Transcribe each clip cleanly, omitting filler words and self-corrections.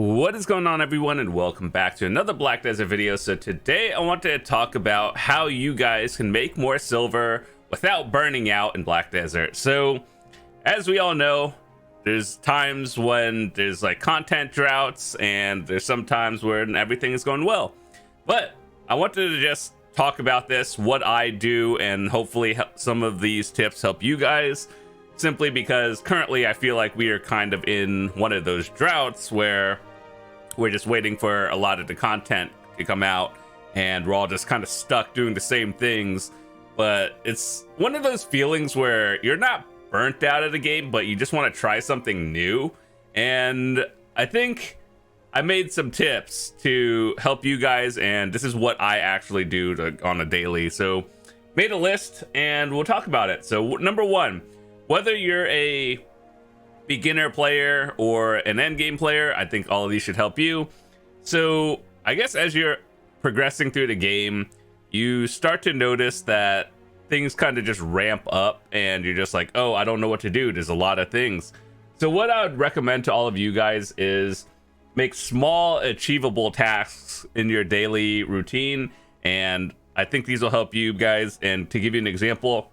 What is going on, everyone, and welcome back to another Black Desert video. So today I want to talk about how you guys can make more silver without burning out in Black Desert. So as we all know, there's times when there's like content droughts, and there's some times when everything is going well. But I wanted to just talk about this, what I do, and hopefully some of these tips help you guys. Simply because currently I feel like we are kind of in one of those droughts where we're just waiting for a lot of the content to come out, and we're all just kind of stuck doing the same things. But it's one of those feelings where you're not burnt out of the game, but you just want to try something new. And I think I made some tips to help you guys, and this is what I actually do on a daily. So made a list and we'll talk about it. So number one, whether you're a beginner player or an endgame player, I think all of these should help you. So I guess as you're progressing through the game, you start to notice that things kind of just ramp up and you're just like, oh, I don't know what to do. There's a lot of things. So what I would recommend to all of you guys is make small achievable tasks in your daily routine. And I think these will help you guys. And to give you an example,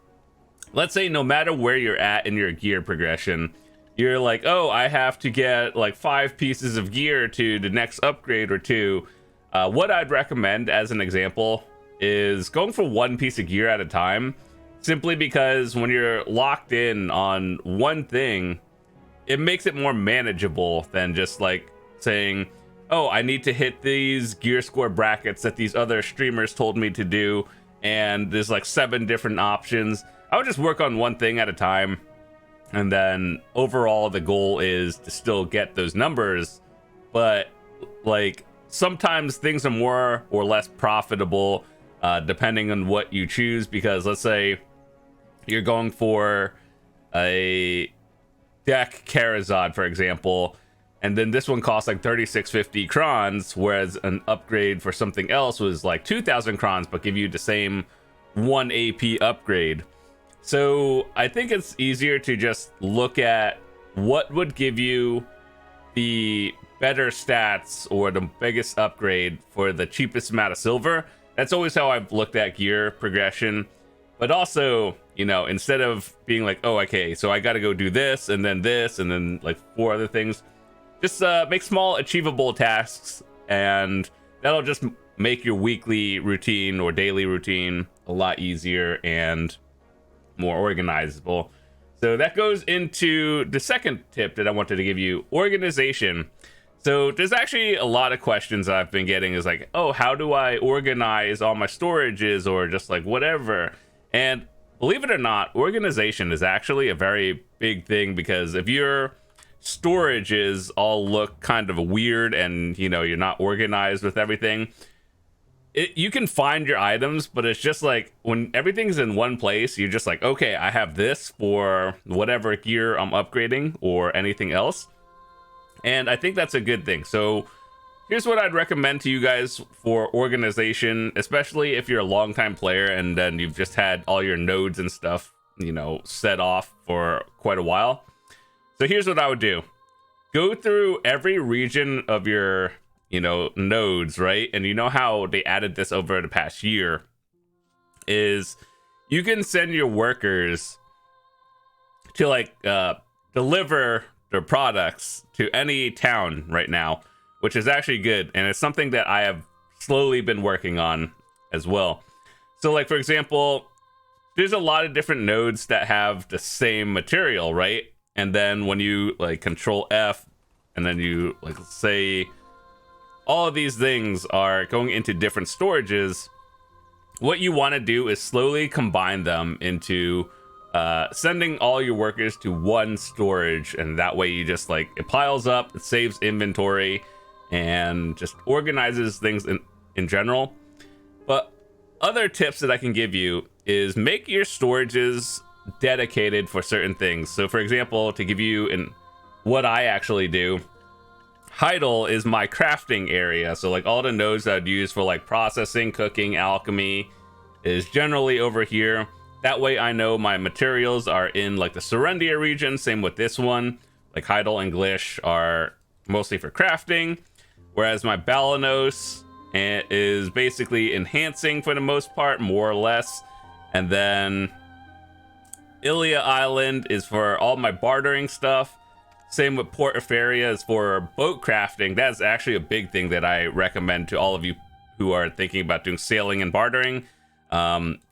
let's say no matter where you're at in your gear progression, you're like, oh, I have to get like 5 pieces of gear to the next upgrade or 2. What I'd recommend as an example is going for 1 piece of gear at a time, simply because when you're locked in on one thing, it makes it more manageable than just like saying, oh, I need to hit these gear score brackets that these other streamers told me to do, and there's like 7 different options. I would just work on one thing at a time, and then overall the goal is to still get those numbers. But like sometimes things are more or less profitable depending on what you choose, because let's say you're going for a deck Karazad, for example, and then this one costs like 3650 crons, whereas an upgrade for something else was like 2000 crons but give you the same 1 AP upgrade. So I think it's easier to just look at what would give you the better stats or the biggest upgrade for the cheapest amount of silver. That's always how I've looked at gear progression. But also, you know, instead of being like, oh, okay, so I got to go do this and then like 4 other things, just make small achievable tasks, and that'll just make your weekly routine or daily routine a lot easier and more organizable. So that goes into the second tip that I wanted to give you, organization. So there's actually a lot of questions I've been getting is like, oh, how do I organize all my storages or just like whatever? And believe it or not, organization is actually a very big thing, because if your storages all look kind of weird and, you know, you're not organized with everything, you can find your items, but it's just like when everything's in one place, you're just like, okay, I have this for whatever gear I'm upgrading or anything else. And I think that's a good thing. So here's what I'd recommend to you guys for organization, especially if you're a longtime player and then you've just had all your nodes and stuff, you know, set off for quite a while. So here's what I would do. Go through every region of your, you know, nodes, right? And you know how they added this over the past year is you can send your workers to like deliver their products to any town right now, which is actually good, and it's something that I have slowly been working on as well. So like, for example, there's a lot of different nodes that have the same material, right? And then when you like control F and then you like say all of these things are going into different storages, what you want to do is slowly combine them into sending all your workers to one storage, and that way you just like, it piles up, it saves inventory, and just organizes things in general. But other tips that I can give you is make your storages dedicated for certain things. So for example, to give you what I actually do, Heidel is my crafting area. So like all the nodes that I'd use for like processing, cooking, alchemy is generally over here. That way I know my materials are in like the Serendia region. Same with this one. Like Heidel and Glish are mostly for crafting, whereas my Balanos is basically enhancing for the most part, more or less. And then Ilia Island is for all my bartering stuff. Same with Port Eferia is for boat crafting. That's actually a big thing that I recommend to all of you who are thinking about doing sailing and bartering.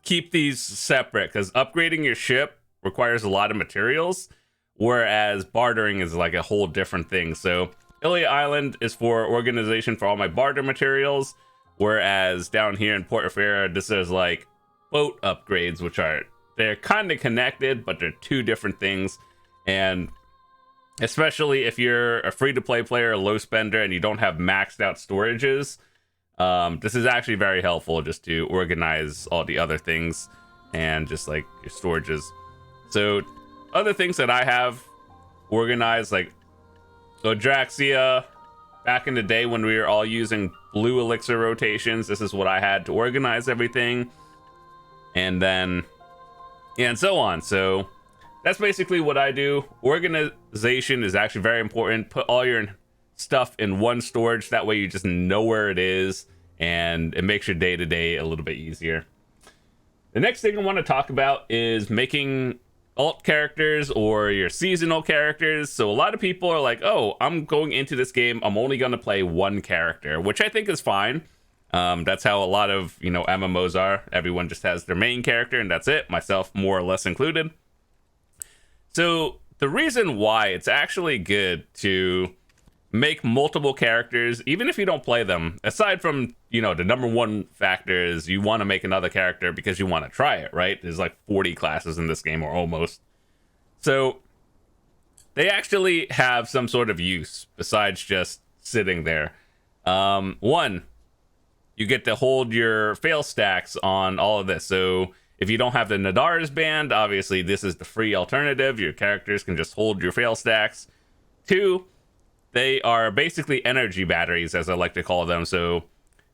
Keep these separate, because upgrading your ship requires a lot of materials, whereas bartering is like a whole different thing. So Ilia Island is for organization for all my barter materials, whereas down here in Port Eferia, this is like boat upgrades, which they're kind of connected, but they're two different things. And especially if you're a free-to-play player, a low spender, and you don't have maxed out storages, this is actually very helpful just to organize all the other things and just like your storages. So other things that I have organized, like Odraxia, back in the day when we were all using blue elixir rotations, this is what I had to organize everything. And then, yeah, and so on. So that's basically what I do. Organization is actually very important. Put all your stuff in one storage. That way you just know where it is, and it makes your day-to-day a little bit easier. The next thing I want to talk about is making alt characters or your seasonal characters. So a lot of people are like, oh, I'm going into this game, I'm only going to play one character, which I think is fine. That's how a lot of, MMOs are. Everyone just has their main character and that's it, myself more or less included. So the reason why it's actually good to make multiple characters, even if you don't play them, aside from, the number one factor is you want to make another character because you want to try it, right? There's like 40 classes in this game, or almost. So they actually have some sort of use besides just sitting there. One, you get to hold your fail stacks on all of this. So if you don't have the Nadar's band, obviously this is the free alternative. Your characters can just hold your fail stacks. Two, they are basically energy batteries, as I like to call them. So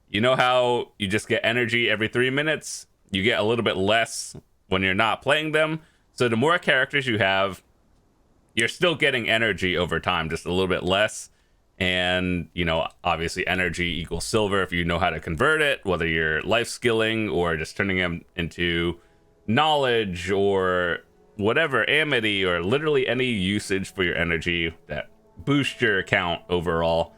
you know how you just get energy every 3 minutes? You get a little bit less when you're not playing them. So the more characters you have, you're still getting energy over time, just a little bit less. And, obviously energy equals silver if you know how to convert it, whether you're life skilling or just turning them into knowledge or whatever, amity, or literally any usage for your energy that boosts your account overall,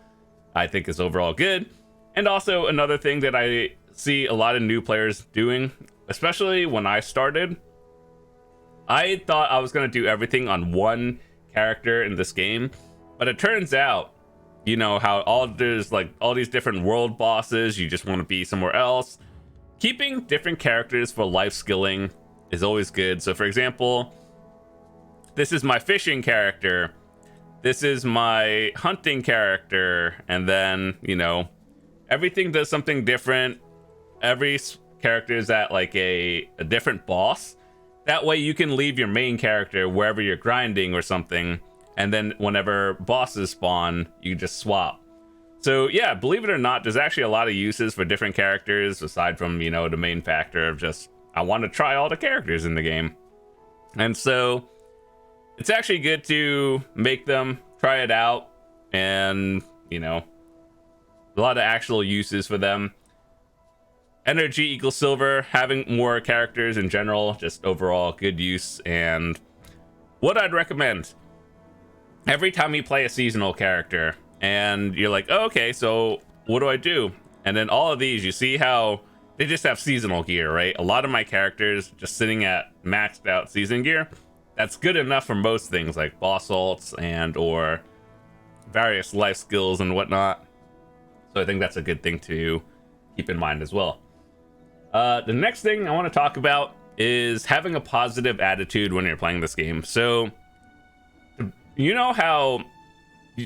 I think is overall good. And also another thing that I see a lot of new players doing, especially when I started, I thought I was going to do everything on one character in this game, but it turns out, how there's like all these different world bosses, you just want to be somewhere else. Keeping different characters for life skilling is always good. So for example, this is my fishing character, this is my hunting character, and then, everything does something different. Every character is at like a different boss. That way you can leave your main character wherever you're grinding or something, and then whenever bosses spawn, you just swap. So yeah, believe it or not, there's actually a lot of uses for different characters aside from, the main factor of just, I want to try all the characters in the game. And so it's actually good to make them, try it out, and, a lot of actual uses for them. Energy equals silver, having more characters in general, just overall good use. And what I'd recommend, every time you play a seasonal character and you're like, oh, okay, so what do I do? And then all of these, you see how they just have seasonal gear, right? A lot of my characters just sitting at maxed out season gear. That's good enough for most things like boss ults and or various life skills and whatnot. So I think that's a good thing to keep in mind as well. The next thing I want to talk about is having a positive attitude when you're playing this game. So you know how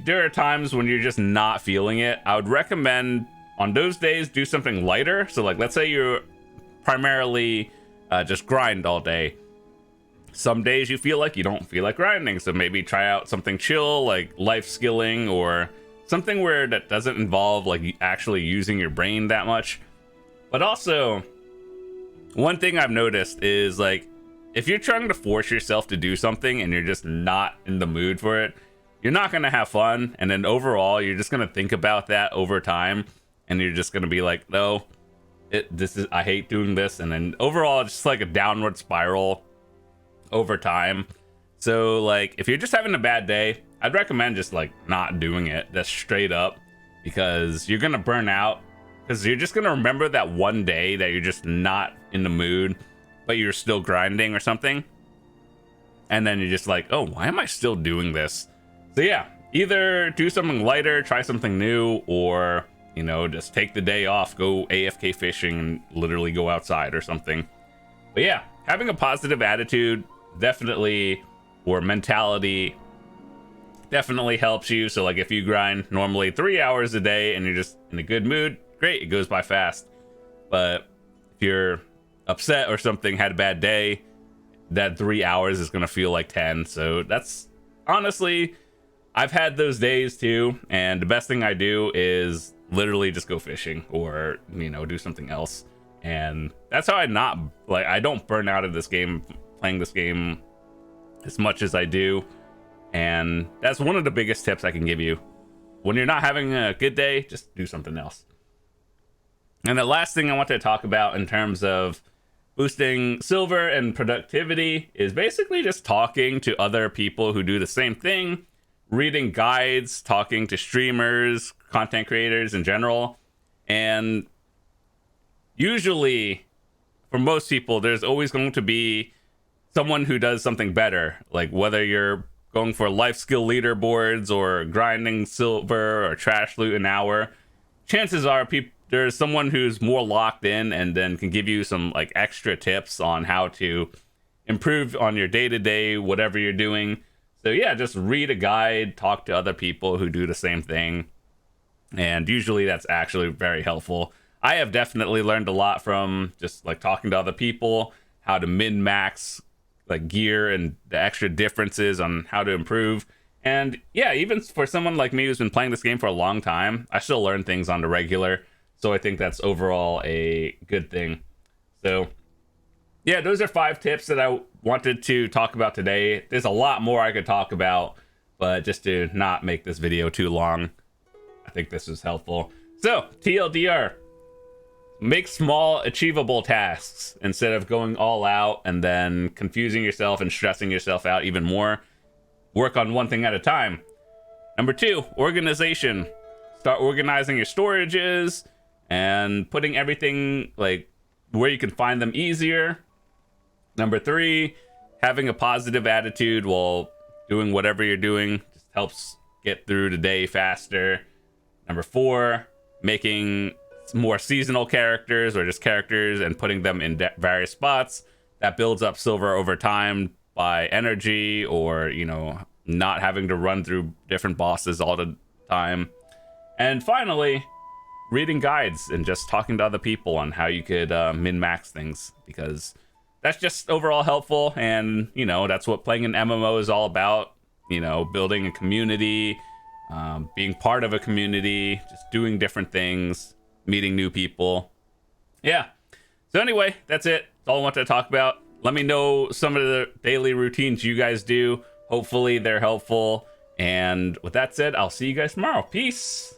there are times when you're just not feeling it? I would recommend on those days do something lighter. So like, let's say you're primarily just grind all day. Some days you feel like you don't feel like grinding, so maybe try out something chill like life skilling or something where that doesn't involve like actually using your brain that much. But also, one thing I've noticed is like, if you're trying to force yourself to do something and you're just not in the mood for it, you're not going to have fun. And then overall, you're just going to think about that over time. And you're just going to be like, no, I hate doing this. And then overall, just like a downward spiral over time. So like, if you're just having a bad day, I'd recommend just like not doing it. That's straight up, because you're going to burn out. Because you're just going to remember that one day that you're just not in the mood, but you're still grinding or something. And then you're just like, oh, why am I still doing this? So yeah, either do something lighter, try something new, or, you know, just take the day off, go AFK fishing and literally go outside or something. But yeah, having a positive attitude definitely, or mentality, definitely helps you. So like if you grind normally 3 hours a day and you're just in a good mood, great, it goes by fast. But if you're upset or something, had a bad day, that 3 hours is gonna feel like 10. So that's honestly, I've had those days too, and the best thing I do is literally just go fishing or, you know, do something else. And that's how I don't burn out of this game, playing this game as much as I do. And that's one of the biggest tips I can give you. When you're not having a good day, just do something else. And the last thing I want to talk about in terms of boosting silver and productivity is basically just talking to other people who do the same thing, reading guides, talking to streamers, content creators in general. And usually, for most people, there's always going to be someone who does something better. Like whether you're going for life skill leaderboards or grinding silver or trash loot an hour, chances are there's someone who's more locked in and then can give you some like extra tips on how to improve on your day-to-day, whatever you're doing. So yeah, just read a guide, talk to other people who do the same thing. And usually that's actually very helpful. I have definitely learned a lot from just like talking to other people, how to min-max like gear and the extra differences on how to improve. And yeah, even for someone like me who's been playing this game for a long time, I still learn things on the regular. So I think that's overall a good thing. So yeah, those are 5 tips that I wanted to talk about today. There's a lot more I could talk about, but just to not make this video too long, I think this was helpful. So TLDR, make small achievable tasks instead of going all out and then confusing yourself and stressing yourself out even more. Work on one thing at a time. Number 2, organization. Start organizing your storages and putting everything like where you can find them easier. Number 3, having a positive attitude while doing whatever you're doing just helps get through the day faster. Number 4, making more seasonal characters or just characters and putting them in various spots. That builds up silver over time by energy, or, you know, not having to run through different bosses all the time. And finally, reading guides and just talking to other people on how you could min-max things, because that's just overall helpful. And, you know, that's what playing an MMO is all about. You know, building a community, being part of a community, just doing different things, meeting new people. Yeah. So anyway, that's it. That's all I wanted to talk about. Let me know some of the daily routines you guys do. Hopefully they're helpful. And with that said, I'll see you guys tomorrow. Peace.